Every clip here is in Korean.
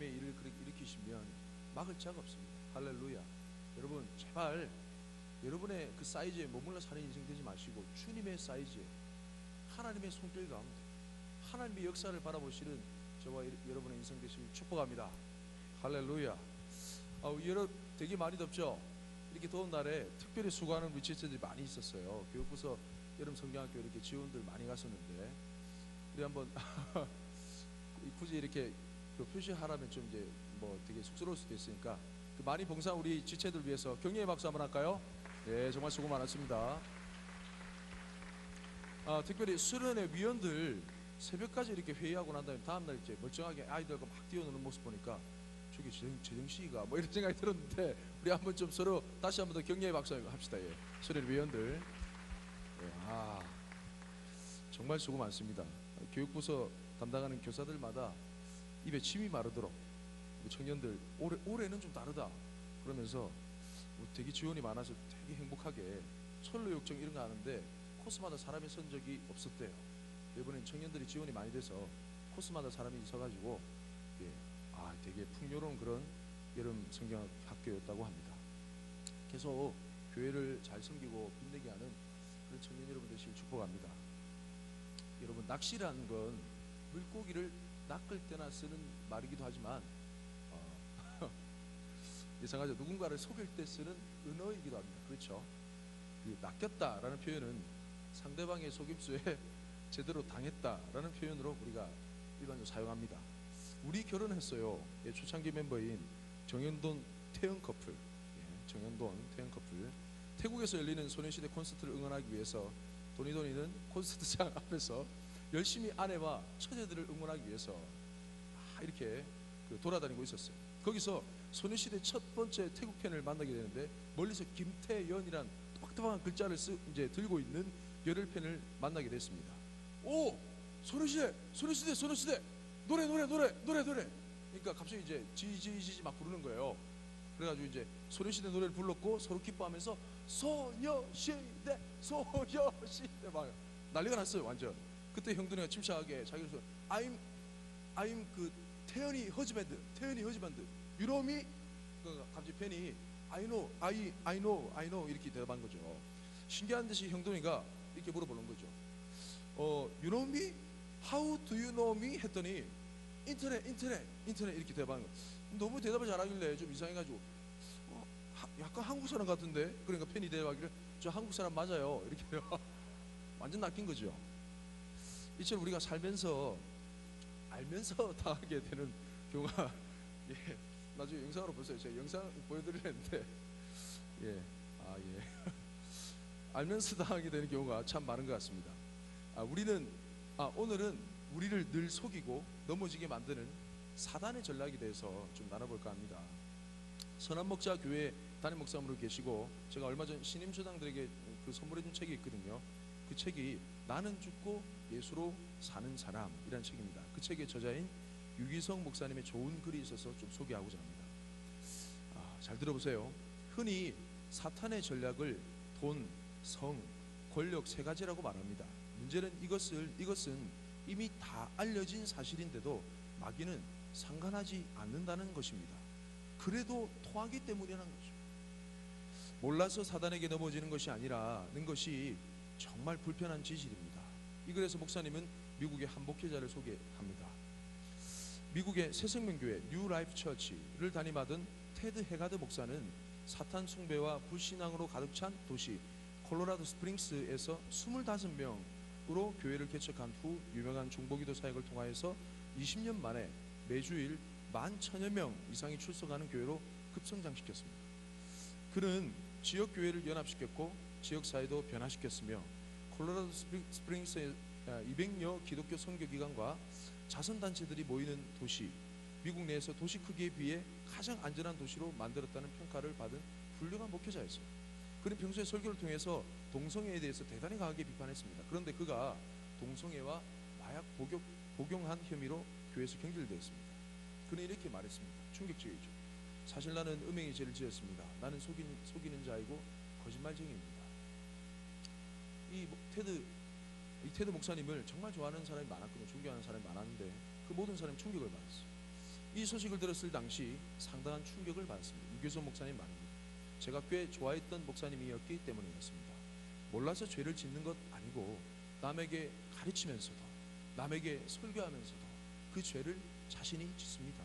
하나님의 일을 일으키시면 막을 자가 없습니다. 할렐루야. 여러분 제발 여러분의 그 사이즈에 머물러 사는 인생 되지 마시고 주님의 사이즈에 하나님의 손길 가운데 하나님의 역사를 바라보시는 저와 여러분의 인생 되시길 축복합니다. 할렐루야. 되게 많이 덥죠? 이렇게 더운 날에 특별히 수고하는 우리 지체들이 많이 있었어요. 교육부서 여름 성경학교 이렇게 지원들 많이 갔었는데 우리 한번 굳이 이렇게 그 표시하라면 좀 이제 뭐 되게 쑥스러울 수도 있으니까 그 많이 봉사한 우리 지체들 위해서 격려의 박수 한번 할까요? 네, 정말 수고 많았습니다. 특별히 수련회 위원들 새벽까지 이렇게 회의하고 난 다음에 다음날 이제 멀쩡하게 아이들과 막 뛰어노는 모습 보니까 저기 재정씨가 뭐 이런 생각이 들었는데 우리 한번 좀 서로 다시 한번 더 격려의 박수 합시다. 예. 수련회 위원들. 예, 정말 수고 많습니다. 교육부서 담당하는 교사들마다 입에 침이 마르도록 우리 청년들 올해는 좀 다르다 그러면서 뭐 되게 지원이 많아서 되게 행복하게 철로 욕정 이런 거 하는데 코스마다 사람이 선 적이 없었대요. 이번엔 청년들이 지원이 많이 돼서 코스마다 사람이 있어가지고 되게 풍요로운 그런 여름 성경 학교였다고 합니다. 계속 교회를 잘 섬기고 빛내게 하는 그런 청년 여러분 되시길 축복합니다. 여러분 낚시라는 건 물고기를 낚을 때나 쓰는 말이기도 하지만 이상하죠. 누군가를 속일 때 쓰는 은어이기도 합니다. 그렇죠? 그 낚였다라는 표현은 상대방의 속임수에 제대로 당했다라는 표현으로 우리가 일반적으로 사용합니다. 우리 결혼했어요. 예, 초창기 멤버인 정현돈 태연 커플. 정현돈 태연 커플. 태국에서 열리는 소녀시대 콘서트를 응원하기 위해서 도니도니는 콘서트장 앞에서 열심히 아내와 처제들을 응원하기 위해서 이렇게 돌아다니고 있었어요. 거기서 소녀시대 첫 번째 태국 팬을 만나게 되는데 멀리서 김태연이란 또박또박한 글자를 이제 들고 있는 열혈 팬을 만나게 됐습니다. 오! 소녀시대 노래. 그러니까 갑자기 이제 지지지지 막 부르는 거예요. 그래가지고 이제 소녀시대 노래를 불렀고 서로 기뻐하면서 소녀시대 막 난리가 났어요. 완전. 그때 형들이가 침착하게 자기로서 I'm 그 태연이 허즈밴드 You know me? 갑자기 팬이 I know 이렇게 대답한 거죠. 신기한 듯이 형돈이가 이렇게 물어보는 거죠. You know me? How do you know me? 했더니 인터넷 이렇게 대답하는 거예요. 너무 대답을 잘하길래 좀 이상해가지고 약간 한국 사람 같은데? 그러니까 팬이 대답하기를 저 한국 사람 맞아요 이렇게 완전 낚인 거죠. 이처럼 우리가 살면서 알면서 당하게 되는 경우가 나중에 영상으로 보세요. 제가 영상 보여드리는데 알면서 당하게 되는 경우가 참 많은 것 같습니다. 오늘은 우리를 늘 속이고 넘어지게 만드는 사단의 전략에 대해서 좀 나눠볼까 합니다. 선한목자 교회 담임 목사님으로 계시고 제가 얼마 전 신임 초당들에게 선물해준 책이 있거든요. 그 책이 나는 죽고 예수로 사는 사람이라는 책입니다. 그 책의 저자인 유기성 목사님의 좋은 글이 있어서 좀 소개하고자 합니다. 잘 들어보세요. 흔히 사탄의 전략을 돈, 성, 권력 세 가지라고 말합니다. 문제는 이것은 이미 다 알려진 사실인데도 마귀는 상관하지 않는다는 것입니다. 그래도 통하기 때문이라는 거죠. 몰라서 사단에게 넘어지는 것이 아니라는 것이 정말 불편한 진실입니다. 이 글에서 목사님은 미국의 한 목회자를 소개합니다. 미국의 새생명교회 뉴 라이프 처치를 담임하던 테드 헤가드 목사는 사탄 숭배와 불신앙으로 가득 찬 도시 콜로라도 스프링스에서 25명으로 교회를 개척한 후 유명한 중보기도 사역을 통하여서 20년 만에 매주일 11,000여 명 이상이 출석하는 교회로 급성장시켰습니다. 그는 지역교회를 연합시켰고 지역사회도 변화시켰으며 콜로라도 스프링스의 200여 기독교 선교기관과 자선단체들이 모이는 도시, 미국 내에서 도시 크기에 비해 가장 안전한 도시로 만들었다는 평가를 받은 훌륭한 목회자였어요. 그는 평소에 설교를 통해서 동성애에 대해서 대단히 강하게 비판했습니다. 그런데 그가 동성애와 마약 복용한 혐의로 교회에서 경질되었습니다. 그는 이렇게 말했습니다. 충격적이죠. 사실 나는 음행의 죄를 지었습니다. 나는 속이는 자이고 거짓말쟁이입니다. 이 테드 목사님을 정말 좋아하는 사람이 많았거든요. 존경하는 사람이 많았는데 그 모든 사람이 충격을 받았어요. 이 소식을 들었을 당시 상당한 충격을 받았습니다. 유교선 목사님 말입니다. 제가 꽤 좋아했던 목사님이었기 때문이었습니다. 몰라서 죄를 짓는 것 아니고 남에게 가르치면서도 남에게 설교하면서도 그 죄를 자신이 짓습니다.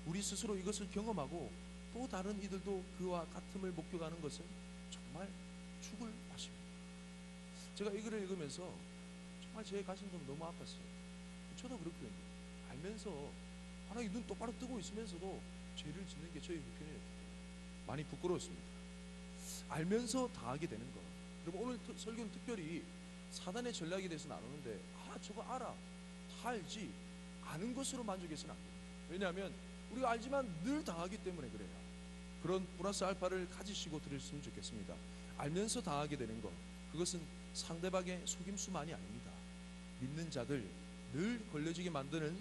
우리 스스로 이것을 경험하고 또 다른 이들도 그와 같음을 목격하는 것은 정말 죽을 맛입니다. 제가 이 글을 읽으면서 정말 제 가슴이 너무 아팠어요. 저도 그렇거든요. 알면서 하나님 눈 똑바로 뜨고 있으면서도 죄를 짓는 게 저의 형편이었기 때문에 많이 부끄러웠습니다. 알면서 당하게 되는 것. 여러분, 오늘 설교는 특별히 사단의 전략에 대해서 나누는데 저거 알아, 다 알지, 아는 것으로 만족해서는 안 됩니다. 왜냐하면 우리가 알지만 늘 당하기 때문에 그래요. 그런 플러스 알파를 가지시고 들으셨으면 좋겠습니다. 알면서 당하게 되는 것, 그것은 상대방의 속임수만이 아닙니다. 믿는 자들 늘 걸려지게 만드는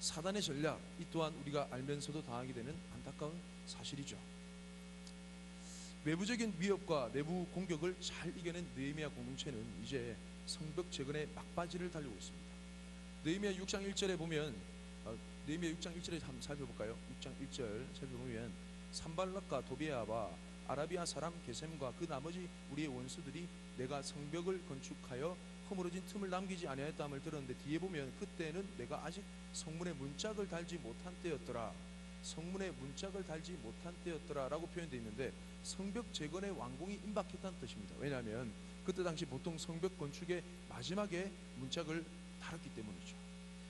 사단의 전략, 이 또한 우리가 알면서도 당하게 되는 안타까운 사실이죠. 외부적인 위협과 내부 공격을 잘 이겨낸 느헤미야 공동체는 이제 성벽 재건의 막바지를 달리고 있습니다. 느헤미야 6장 1절에 보면, 느헤미야 6장 1절에 한번 살펴볼까요? 6장 1절 살펴보면 산발락과 도비아와 아라비아 사람 게셈과 그 나머지 우리의 원수들이 내가 성벽을 건축하여 허물어진 틈을 남기지 아니하였다함을 들었는데, 뒤에 보면 그때는 내가 아직 성문에 문짝을 달지 못한 때였더라, 성문에 문짝을 달지 못한 때였더라 라고 표현되어 있는데, 성벽 재건의 완공이 임박했다는 뜻입니다. 왜냐하면 그때 당시 보통 성벽 건축의 마지막에 문짝을 달았기 때문이죠.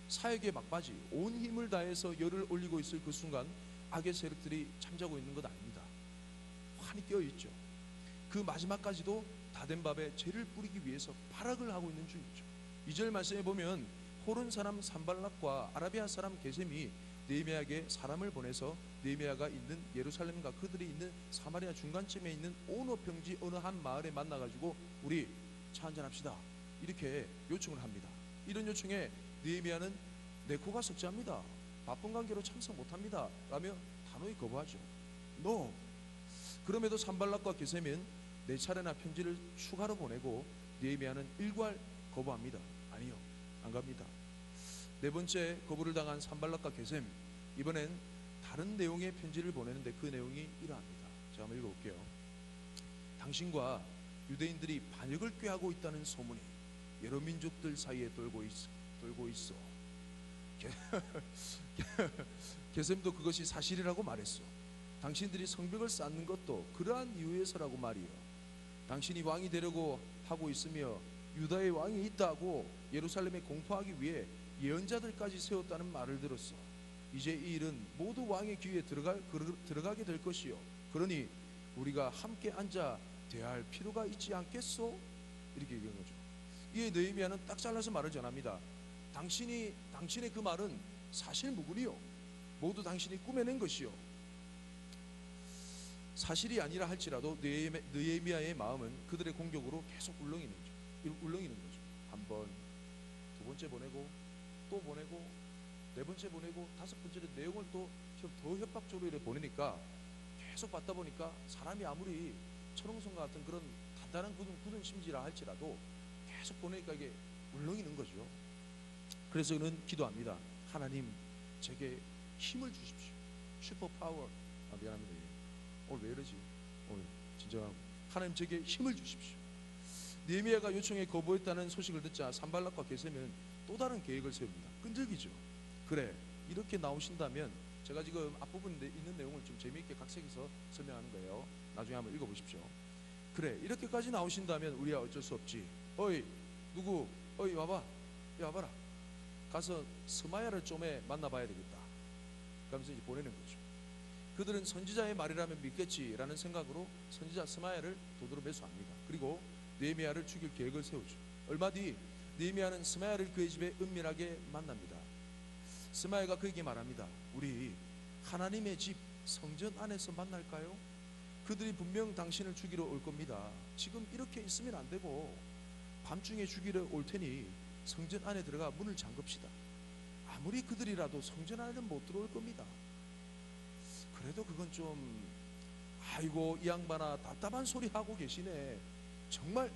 사역의 막바지, 온 힘을 다해서 열을 올리고 있을 그 순간 악의 세력들이 잠자고 있는 것 아닙니다. 환히 깨어있죠. 그 마지막까지도 다된 밥에 죄를 뿌리기 위해서 발악을 하고 있는 중이죠. 2절 말씀에 보면 호른 사람 산발락과 아라비아 사람 게셈이 느헤미야에게 사람을 보내서 느헤미야가 있는 예루살렘과 그들이 있는 사마리아 중간쯤에 있는 오너 평지 어느 한 마을에 만나가지고 우리 차 한잔 합시다, 이렇게 요청을 합니다. 이런 요청에 느헤미야는 내 코가 석자합니다, 바쁜 관계로 참석 못합니다 라며 단호히 거부하죠. No. 그럼에도 산발락과 게셈은 네 차례나 편지를 추가로 보내고 느헤미야는 일괄 거부합니다. 아니요, 안 갑니다. 네 번째 거부를 당한 산발락과 게셈, 이번엔 다른 내용의 편지를 보내는데 그 내용이 이러합니다. 제가 한번 읽어볼게요. 당신과 유대인들이 반역을 꾀하고 있다는 소문이 여러 민족들 사이에 돌고 있어. 게셈도 그것이 사실이라고 말했어. 당신들이 성벽을 쌓는 것도 그러한 이유에서라고 말이요. 당신이 왕이 되려고 하고 있으며 유다의 왕이 있다고 예루살렘에 공포하기 위해 예언자들까지 세웠다는 말을 들었어. 이제 이 일은 모두 왕의 귀에 들어가게 될 것이요. 그러니 우리가 함께 앉아 대화할 필요가 있지 않겠소? 이렇게 얘기한 거죠. 이에 느헤미야는 딱 잘라서 말을 전합니다. 당신의 그 말은 사실 무근이요, 모두 당신이 꾸며낸 것이요. 사실이 아니라 할지라도 느헤미야의 마음은 그들의 공격으로 계속 울렁이는 거죠. 한 번, 두 번째 보내고 또 보내고 네 번째 보내고 다섯 번째는 내용을 또 더 협박적으로 이렇게 보내니까 계속 받다 보니까 사람이 아무리 천홍성 같은 그런 단단한 굳은 심지라 할지라도 계속 보내니까 이게 울렁이는 거죠. 그래서 그는 기도합니다. 하나님, 제게 힘을 주십시오. 슈퍼파워. 미안합니다. 오늘 왜 이러지? 오늘 진짜 하나님 제게 힘을 주십시오. 느헤미야가 요청에 거부했다는 소식을 듣자 산발락과 게셈은 또 다른 계획을 세웁니다. 끈질기죠. 그래, 이렇게 나오신다면, 제가 지금 앞부분에 있는 내용을 좀 재미있게 각색해서 설명하는 거예요. 나중에 한번 읽어보십시오. 그래, 이렇게까지 나오신다면 우리야 어쩔 수 없지. 어이 누구, 어이 와봐라. 가서 스마야를 좀 만나봐야 되겠다. 그러면서 이제 보내는 거죠. 그들은 선지자의 말이라면 믿겠지라는 생각으로 선지자 스마야를 도두로 매수합니다. 그리고 느헤미야를 죽일 계획을 세우죠. 얼마 뒤 느헤미야는 스마야를 그의 집에 은밀하게 만납니다. 스마야가 그에게 말합니다. 우리 하나님의 집 성전 안에서 만날까요? 그들이 분명 당신을 죽이러 올 겁니다. 지금 이렇게 있으면 안 되고 밤중에 죽이러 올 테니 성전 안에 들어가 문을 잠급시다. 아무리 그들이라도 성전 안에는 못 들어올 겁니다. 그래도 그건 좀, 아이고 이 양반아 답답한 소리 하고 계시네. 정말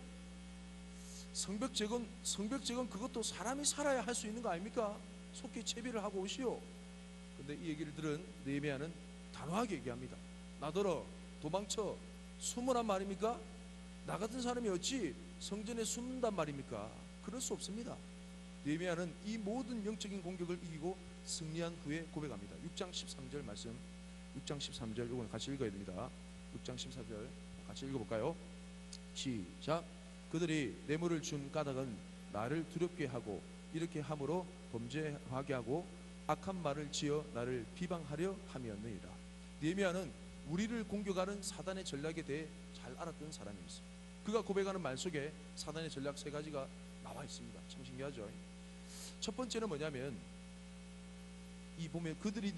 성벽 재건 그것도 사람이 살아야 할 수 있는 거 아닙니까? 속히 채비를 하고 오시오. 그런데 이 얘기를 들은 느헤미야는 단호하게 얘기합니다. 나더러 도망쳐 숨으란 말입니까? 나 같은 사람이 어찌 성전에 숨는단 말입니까? 그럴 수 없습니다. 느헤미야는 이 모든 영적인 공격을 이기고 승리한 후에 고백합니다. 6장 13절 말씀, 6장 13절 이건 같이 읽어야 됩니다. 6장 14절 같이 읽어볼까요? 시작. 그들이 뇌물을 준 까닭은 나를 두렵게 하고 이렇게 함으로 범죄하게 하고 악한 말을 지어 나를 비방하려 함이었느니라. 느헤미야는 우리를 공격하는 사단의 전략에 대해 잘 알았던 사람이었습니다. 그가 고백하는 말 속에 사단의 전략 세 가지가 나와 있습니다. 참 신기하죠. 첫 번째는 뭐냐면 이 보면 그들이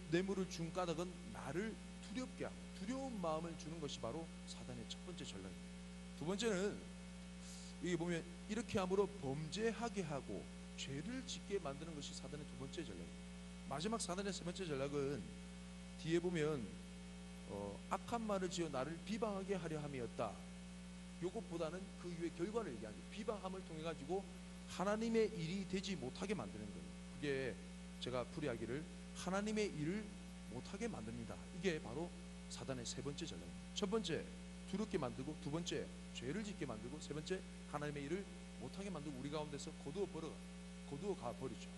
뇌물을 준 까닭은 나를 두렵게 하고 두려운 마음을 주는 것이 바로 사단의 첫 번째 전략입니다. 두 번째는 여기 보면 이렇게 함으로 범죄하게 하고 죄를 짓게 만드는 것이 사단의 두 번째 전략입니다. 마지막 사단의 세 번째 전략은 뒤에 보면 악한 말을 지어 나를 비방하게 하려 함이었다. 요것보다는 그 이후의 결과를 얘기하죠. 비방함을 통해 가지고 하나님의 일이 되지 못하게 만드는 거예요. 그게 제가 풀이하기를 하나님의 일을 못하게 만듭니다. 이게 바로 사단의 세 번째 전략입니다. 첫 번째 두렵게 만들고, 두 번째 죄를 짓게 만들고, 세 번째 하나님의 일을 못하게 만들고 우리 가운데서 거두어 가 버리죠.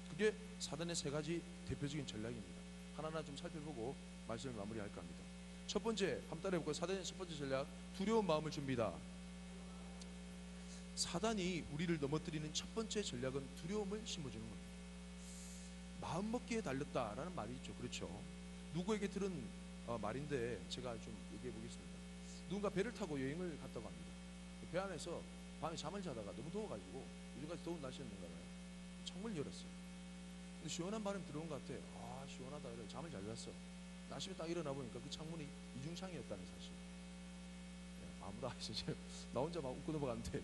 그게 사단의 세 가지 대표적인 전략입니다. 하나하나 좀 살펴보고 말씀을 마무리할까 합니다. 첫 번째 한번 따라해볼까요? 사단의 첫 번째 전략, 두려운 마음을 줍니다. 사단이 우리를 넘어뜨리는 첫 번째 전략은 두려움을 심어주는 겁니다. 마음먹기에 달렸다라는 말이 있죠. 그렇죠. 누구에게 들은 말인데 제가 좀 얘기해 보겠습니다. 누군가 배를 타고 여행을 갔다고 합니다. 배 안에서 밤에 잠을 자다가 너무 더워가지고, 요즘까지 더운 날씨였는가 봐요. 창문을 열었어요. 근데 시원한 바람이 들어온 것 같아. 아 시원하다 이래 잠을 잘 잤어. 아침에 딱 일어나 보니까 그 창문이 이중창이었다는 사실. 아무도 안 있어요. 나 혼자 막 웃고 넘어갔는데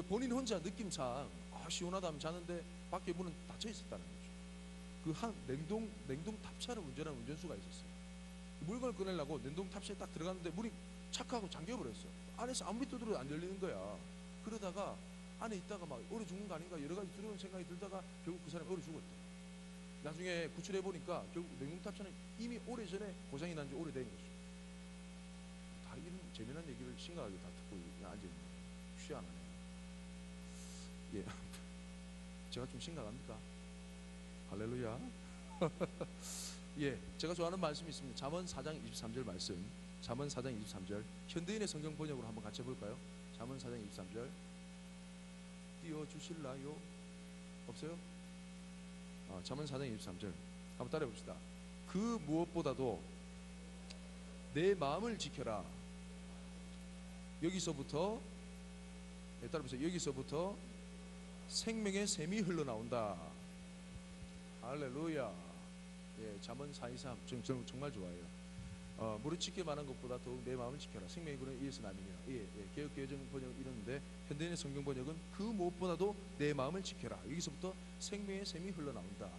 본인 혼자 느낌상 시원하다 하면 자는데 밖에 문은 닫혀 있었다는 거죠. 그 한 냉동 탑차를 운전하는 운전수가 있었어요. 물건을 꺼내려고 냉동 탑차에 딱 들어갔는데 문이 착하고 잠겨버렸어. 안에서 아무리 두드려도 안 열리는 거야. 그러다가 안에 있다가 막 얼어 죽는 거 아닌가 여러 가지 두려운 생각이 들다가 결국 그 사람이 얼어 죽었대. 나중에 구출해 보니까 결국 냉동 탑차는 이미 오래전에 고장이 난 지 오래된 거죠. 다 이런 재미난 얘기를 심각하게 다 듣고 앉아있는 거예요. 희한하네. 예, 제가 좀 심각합니까? 할렐루야. 예, 제가 좋아하는 말씀이 있습니다. 잠언 4장 23절 말씀. 잠언 4장 23절. 현대인의 성경 번역으로 한번 같이 해볼까요? 잠언 4장 23절. 띄워주실라요? 없어요? 잠언 4장 23절 한번 따라해 봅시다. 그 무엇보다도 내 마음을 지켜라. 여기서부터 따라해보세요. 여기서부터 생명의 샘이 흘러나온다. 할렐루야. 예, 잠언 423 저는 정말 좋아해요. 무릇 지킬 만한 것보다 더욱 내 마음을 지켜라. 생명의 근원 이에서 남이니라. 개역개정 번역 이러는데 현대인의 성경 번역은 그 무엇보다도 내 마음을 지켜라. 여기서부터 생명의 샘이 흘러나온다.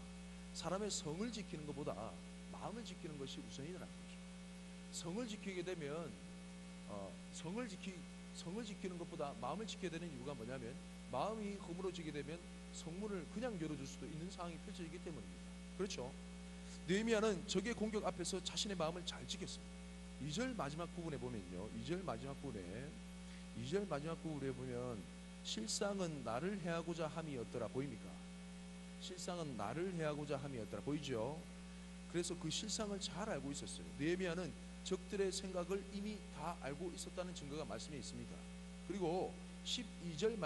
사람의 성을 지키는 것보다 마음을 지키는 것이 우선이라는 거죠. 성을 지키게 되면 성을 지키는 것보다 마음을 지켜야 되는 이유가 뭐냐면 마음이 허물어지게 되면 성문을 그냥 열어줄 수도 있는 상황이 펼쳐지기 때문입니다. 그렇죠? 느헤미야는 적의 공격 앞에서 자신의 마음을 잘 지켰습니다. 2절 마지막 부분에 보면요. 2절 마지막 부분에 보면 실상은 나를 해하고자 함이었더라. 보입니까? 실상은 나를 해하고자 함이었더라. 보이죠? 그래서 그 실상을 잘 알고 있었어요. 느헤미야는 적들의 생각을 이미 다 알고 있었다는 증거가 말씀에 있습니다. 그리고 12절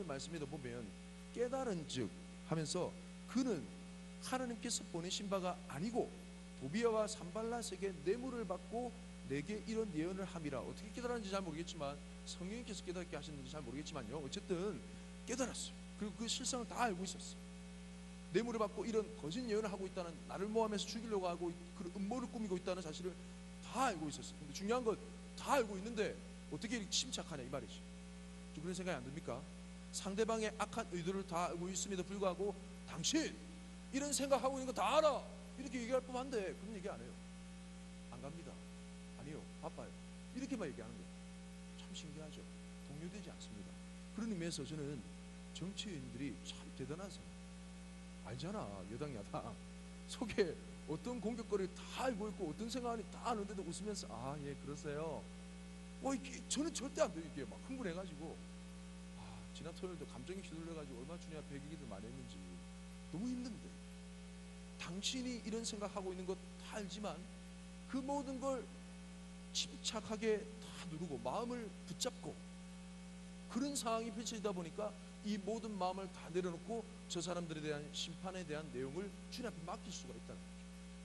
말씀에도 보면 깨달은 즉 하면서 그는 하나님께서 보내신 바가 아니고 도비아와 산발랏에게 뇌물을 받고 내게 이런 예언을 함이라. 어떻게 깨달았는지 잘 모르겠지만 성령님께서 깨닫게 하셨는지 잘 모르겠지만요. 어쨌든 깨달았어요. 그리고 그 실상을 다 알고 있었어요. 뇌물을 받고 이런 거짓 예언을 하고 있다는, 나를 모함해서 죽이려고 하고 그 음모를 꾸미고 있다는 사실을 다 알고 있었어요. 근데 중요한 건 다 알고 있는데 어떻게 이렇게 침착하냐 이 말이죠. 좀 그런 생각이 안 듭니까? 상대방의 악한 의도를 다 알고 있음에도 불구하고 당신 이런 생각하고 있는 거 다 알아 이렇게 얘기할 법한데 그런 얘기 안 해요. 안 갑니다. 아니요, 바빠요. 이렇게만 얘기하는 거예요. 참 신기하죠. 동요되지 않습니다. 그런 의미에서 저는 정치인들이 참 대단한 사람. 알잖아, 여당 야당 속에 어떤 공격거리를 다 알고 있고 어떤 생각이 다 아는데도 웃으면서 아, 예, 그러세요. 이게 저는 절대 안 돼요. 이게 막 흥분해가지고 지난 토요일도 감정이 휘둘려가지고 얼마나 주님 앞에 기도 많이 했는지 너무 힘든데, 당신이 이런 생각하고 있는 것 다 알지만 그 모든 걸 침착하게 다 누르고 마음을 붙잡고 그런 상황이 펼쳐지다 보니까 이 모든 마음을 다 내려놓고 저 사람들에 대한 심판에 대한 내용을 주님 앞에 맡길 수가 있다는 거죠.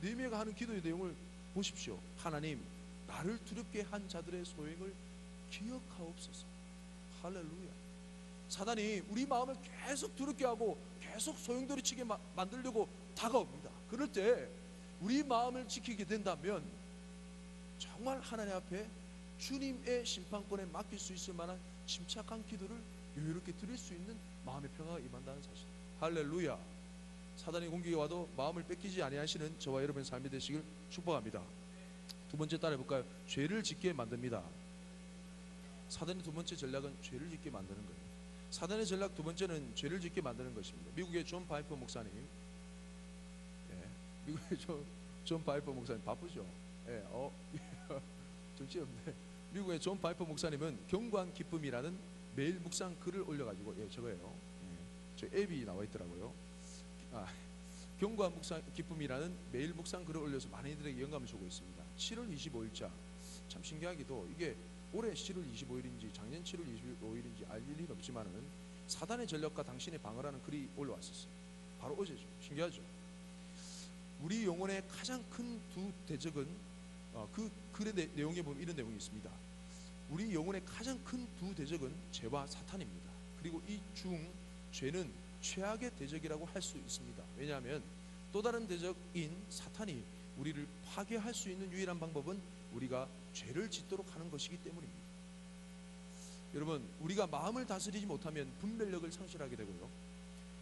느헤미야가 하는 기도의 내용을 보십시오. 하나님, 나를 두렵게 한 자들의 소행을 기억하옵소서. 할렐루야. 사단이 우리 마음을 계속 두렵게 하고 계속 소용돌이치게 만들려고 다가옵니다. 그럴 때 우리 마음을 지키게 된다면 정말 하나님 앞에 주님의 심판권에 맡길 수 있을 만한 침착한 기도를 여유롭게 드릴 수 있는 마음의 평화가 임한다는 사실. 할렐루야. 사단의 공격이 와도 마음을 뺏기지 아니하시는 저와 여러분의 삶이 되시길 축복합니다. 두 번째 따라해볼까요? 죄를 짓게 만듭니다. 사단의 두 번째 전략은 죄를 짓게 만드는 거예요. 사단의 전략 두 번째는 죄를 짓게 만드는 것입니다. 미국의 존 파이퍼 목사님, 미국의 존 파이퍼 목사님 바쁘죠? 정치 없네. 미국의 존 파이퍼 목사님은 경고한 기쁨이라는 매일 묵상 글을 올려가지고 저거예요. 저 앱이 나와 있더라고요. 경고한 기쁨이라는 매일 묵상 글을 올려서 많은 이들에게 영감을 주고 있습니다. 7월 25일자 참 신기하게도 이게 올해 7월 25일인지 작년 7월 25일인지 알 일은 없지만은 사단의 전략과 당신의 방어라는 글이 올라왔었어요. 바로 어제죠. 신기하죠. 우리 영혼의 가장 큰 두 대적은 그 글의 내용에 보면 이런 내용이 있습니다. 우리 영혼의 가장 큰 두 대적은 죄와 사탄입니다. 그리고 이 중 죄는 최악의 대적이라고 할 수 있습니다. 왜냐하면 또 다른 대적인 사탄이 우리를 파괴할 수 있는 유일한 방법은 우리가 죄를 짓도록 하는 것이기 때문입니다. 여러분, 우리가 마음을 다스리지 못하면 분별력을 상실하게 되고요,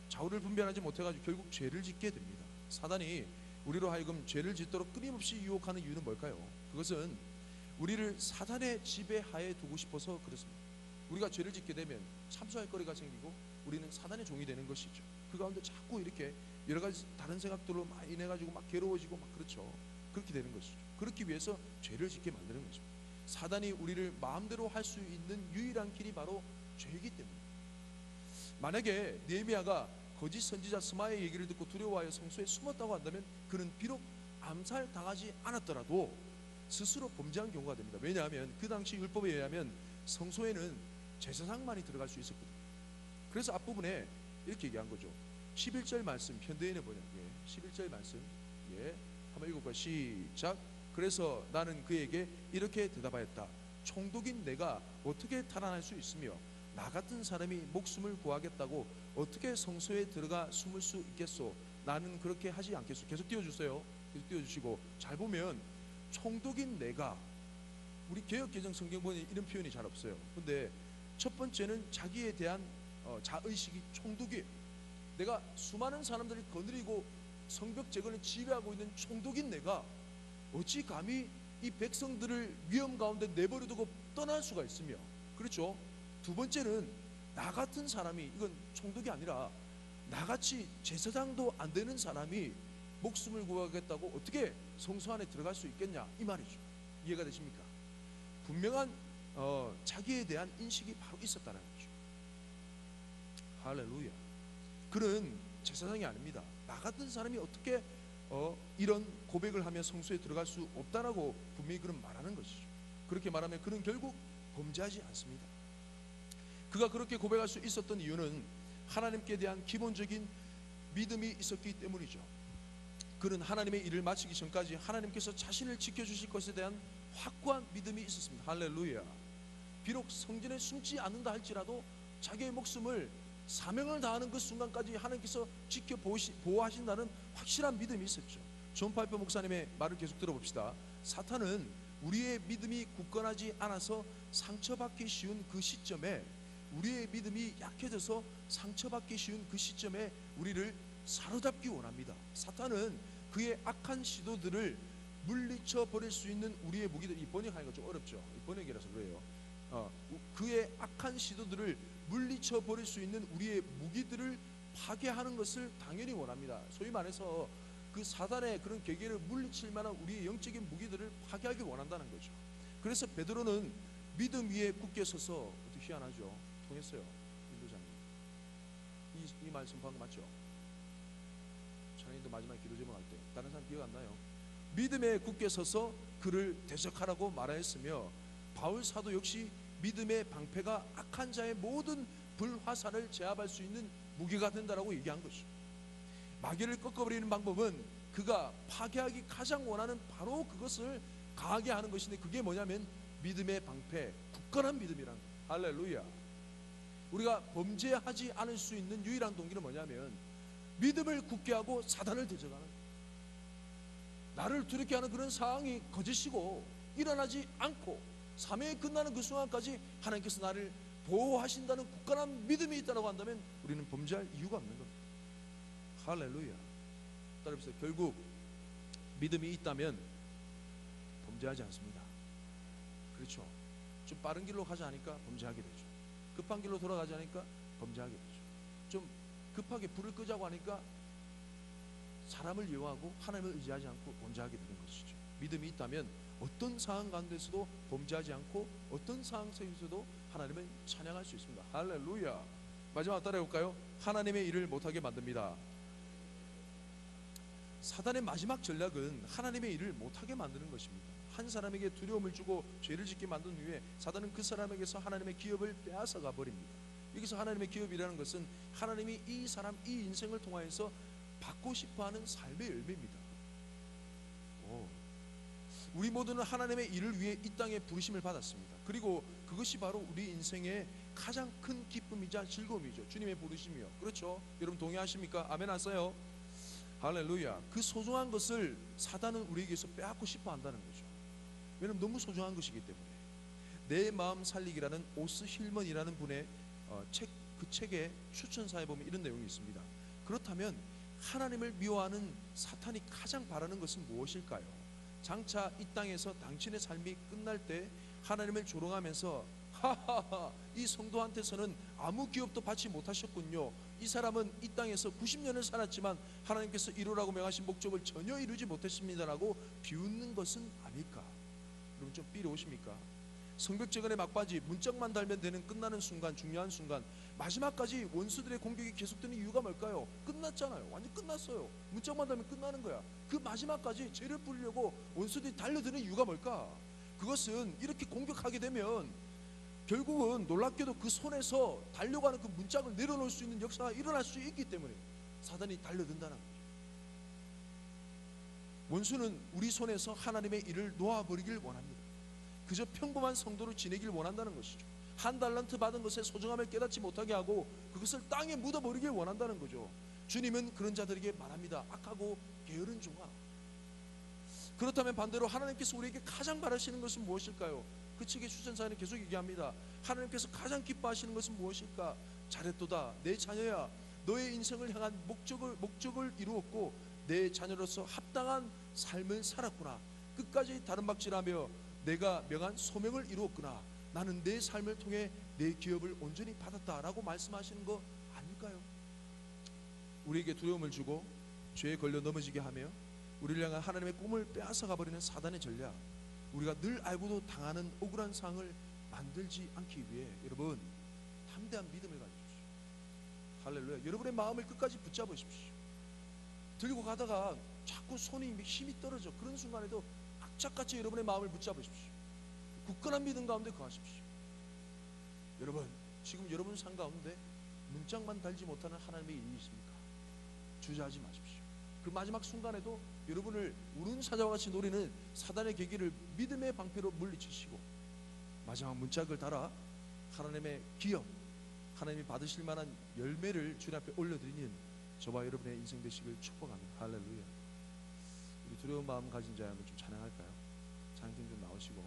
좌우를 분별하지 못해가지고 결국 죄를 짓게 됩니다. 사단이 우리로 하여금 죄를 짓도록 끊임없이 유혹하는 이유는 뭘까요? 그것은 우리를 사단의 지배하에 두고 싶어서 그렇습니다. 우리가 죄를 짓게 되면 참수할 거리가 생기고 우리는 사단의 종이 되는 것이죠. 그 가운데 자꾸 이렇게 여러 가지 다른 생각들로 막 인해가지고 막 괴로워지고 막 그렇죠. 그렇게 되는 것이죠. 그렇기 위해서 죄를 짓게 만드는 것입니다. 사단이 우리를 마음대로 할 수 있는 유일한 길이 바로 죄이기 때문입니다. 만약에 느헤미야가 거짓 선지자 스마의 얘기를 듣고 두려워하여 성소에 숨었다고 한다면 그는 비록 암살당하지 않았더라도 스스로 범죄한 경우가 됩니다. 왜냐하면 그 당시 율법에 의하면 성소에는 제사장만이 들어갈 수 있었거든요. 그래서 앞부분에 이렇게 얘기한 거죠. 11절 말씀, 현대인의 번역, 11절 말씀, 한번 읽어볼까요? 시작. 그래서 나는 그에게 이렇게 대답하였다. 총독인 내가 어떻게 탈환할 수 있으며 나 같은 사람이 목숨을 구하겠다고 어떻게 성소에 들어가 숨을 수 있겠소? 나는 그렇게 하지 않겠소. 계속 띄워주세요. 계속 띄워주시고, 잘 보면 총독인 내가, 우리 개역개정 성경 보니 이런 표현이 잘 없어요. 근데 첫 번째는 자기에 대한 자의식이 총독이에요. 내가 수많은 사람들을 거느리고 성벽 재건을 지휘하고 있는 총독인 내가 어찌 감히 이 백성들을 위험 가운데 내버려두고 떠날 수가 있으며, 그렇죠? 두 번째는 나 같은 사람이, 이건 총독이 아니라 나같이 제사장도 안 되는 사람이 목숨을 구하겠다고 어떻게 성소 안에 들어갈 수 있겠냐, 이 말이죠. 이해가 되십니까? 분명한 자기에 대한 인식이 바로 있었다는 거죠. 할렐루야. 그는 제사장이 아닙니다. 나 같은 사람이 어떻게 이런 고백을 하며 성소에 들어갈 수 없다라고 분명히 그는 말하는 것이죠. 그렇게 말하면 그는 결국 범죄하지 않습니다. 그가 그렇게 고백할 수 있었던 이유는 하나님께 대한 기본적인 믿음이 있었기 때문이죠. 그는 하나님의 일을 마치기 전까지 하나님께서 자신을 지켜주실 것에 대한 확고한 믿음이 있었습니다. 할렐루야. 비록 성전에 숨지 않는다 할지라도 자기의 목숨을 사명을 다하는 그 순간까지 하나님께서 보호하신다는 확실한 믿음이 있었죠. 존 파이퍼 목사님의 말을 계속 들어봅시다. 사탄은 우리의 믿음이 굳건하지 않아서 상처받기 쉬운 그 시점에, 우리의 믿음이 약해져서 상처받기 쉬운 그 시점에 우리를 사로잡기 원합니다. 사탄은 그의 악한 시도들을 물리쳐 버릴 수 있는 우리의 무기들, 이 번역하기가 좀 어렵죠. 이 번역이라서 그래요. 그의 악한 시도들을 물리쳐 버릴 수 있는 우리의 무기들을 파괴하는 것을 당연히 원합니다. 소위 말해서 그 사단의 그런 계계를 물리칠 만한 우리의 영적인 무기들을 파괴하기 원한다는 거죠. 그래서 베드로는 믿음 위에 굳게 서서, 어떻게 희한하죠? 통했어요. 인도장님. 이 말씀 방금 맞죠? 찬양인도 마지막 기도 제목 할 때 다른 사람 기억 안 나요? 믿음에 굳게 서서 그를 대적하라고 말하였으며, 바울 사도 역시 믿음의 방패가 악한 자의 모든 불화살을 제압할 수 있는 무기가 된다라고 얘기한 것이죠. 마귀를 꺾어버리는 방법은 그가 파괴하기 가장 원하는 바로 그것을 강하게 하는 것인데, 그게 뭐냐면 믿음의 방패, 굳건한 믿음이라는 거예요. 할렐루야. 우리가 범죄하지 않을 수 있는 유일한 동기는 뭐냐면 믿음을 굳게 하고 사단을 대적하는 거예요. 나를 두렵게 하는 그런 상황이 거짓이고 일어나지 않고 사명이 끝나는 그 순간까지 하나님께서 나를 보호하신다는 굳건한 믿음이 있다고 한다면 우리는 범죄할 이유가 없는 겁니다. 할렐루야. 따라서 결국 믿음이 있다면 범죄하지 않습니다. 그렇죠. 좀 빠른 길로 가자 하니까 범죄하게 되죠. 급한 길로 돌아가자 하니까 범죄하게 되죠. 좀 급하게 불을 끄자고 하니까 사람을 이용하고 하나님을 의지하지 않고 범죄하게 되는 것이죠. 믿음이 있다면 어떤 상황 가운데서도 범죄하지 않고 어떤 상황 속에서도 하나님을 찬양할 수 있습니다. 할렐루야. 마지막 따라해 볼까요? 하나님의 일을 못하게 만듭니다. 사단의 마지막 전략은 하나님의 일을 못하게 만드는 것입니다. 한 사람에게 두려움을 주고 죄를 짓게 만든 후에 사단은 그 사람에게서 하나님의 기업을 빼앗아가 버립니다. 여기서 하나님의 기업이라는 것은 하나님이 이 사람, 이 인생을 통하여서 받고 싶어하는 삶의 열매입니다. 우리 모두는 하나님의 일을 위해 이 땅에 부르심을 받았습니다. 그리고 그것이 바로 우리 인생의 가장 큰 기쁨이자 즐거움이죠. 주님의 부르심이요. 그렇죠? 여러분 동의하십니까? 아멘 하세요. 할렐루야. 그 소중한 것을 사단은 우리에게서 빼앗고 싶어 한다는 거죠. 왜냐하면 너무 소중한 것이기 때문에. 내 마음 살리기라는 오스 힐먼이라는 분의 그 책의 추천사에 보면 이런 내용이 있습니다. 그렇다면 하나님을 미워하는 사탄이 가장 바라는 것은 무엇일까요? 장차 이 땅에서 당신의 삶이 끝날 때 하나님을 조롱하면서 하하하, 이 성도한테서는 아무 기업도 받지 못하셨군요. 이 사람은 이 땅에서 90년을 살았지만 하나님께서 이루라고 명하신 목적을 전혀 이루지 못했습니다라고 비웃는 것은 아닐까? 여러분 좀 삐려 오십니까? 성벽재건의 막바지, 문짝만 달면 되는 끝나는 순간, 중요한 순간, 마지막까지 원수들의 공격이 계속되는 이유가 뭘까요? 끝났잖아요. 완전 끝났어요. 문짝만 달면 끝나는 거야. 그 마지막까지 죄를 뿌리려고 원수들이 달려드는 이유가 뭘까? 그것은 이렇게 공격하게 되면 결국은 놀랍게도 그 손에서 달려가는 그 문짝을 내려놓을 수 있는 역사가 일어날 수 있기 때문에 사단이 달려든다는 거죠. 원수는 우리 손에서 하나님의 일을 놓아버리길 원합니다. 그저 평범한 성도로 지내길 원한다는 것이죠. 한 달란트 받은 것의 소중함을 깨닫지 못하게 하고 그것을 땅에 묻어버리길 원한다는 거죠. 주님은 그런 자들에게 말합니다. 악하고 게으른 종아. 그렇다면 반대로 하나님께서 우리에게 가장 바라시는 것은 무엇일까요? 그 책의 추천사에는 계속 얘기합니다. 하나님께서 가장 기뻐하시는 것은 무엇일까? 잘했도다. 내 자녀야, 너의 인생을 향한 목적을 이루었고 내 자녀로서 합당한 삶을 살았구나. 끝까지 다름박질하며 내가 명한 소명을 이루었구나. 나는 내 삶을 통해 내 기업을 온전히 받았다라고 말씀하시는 거 아닐까요? 우리에게 두려움을 주고 죄에 걸려 넘어지게 하며 우리를 향한 하나님의 꿈을 빼앗아 가버리는 사단의 전략, 우리가 늘 알고도 당하는 억울한 상황을 만들지 않기 위해 여러분 담대한 믿음을 가지십시오. 할렐루야. 여러분의 마음을 끝까지 붙잡으십시오. 들고 가다가 자꾸 손이 힘이 떨어져. 그런 순간에도 악착같이 여러분의 마음을 붙잡으십시오. 굳건한 믿음 가운데 거하십시오. 여러분 지금 여러분 삶 가운데 문짝만 달지 못하는 하나님의 일이 있습니까? 주저하지 마십시오. 그 마지막 순간에도 여러분을 우는 사자와 같이 노리는 사단의 계기를 믿음의 방패로 물리치시고 마지막 문짝을 달아 하나님의 기업, 하나님이 받으실 만한 열매를 주님 앞에 올려드리는 저와 여러분의 인생 되시길 축복합니다. 할렐루야. 우리 두려운 마음 가진 자 한번 좀 찬양할까요? 찬양팀 좀 나오시고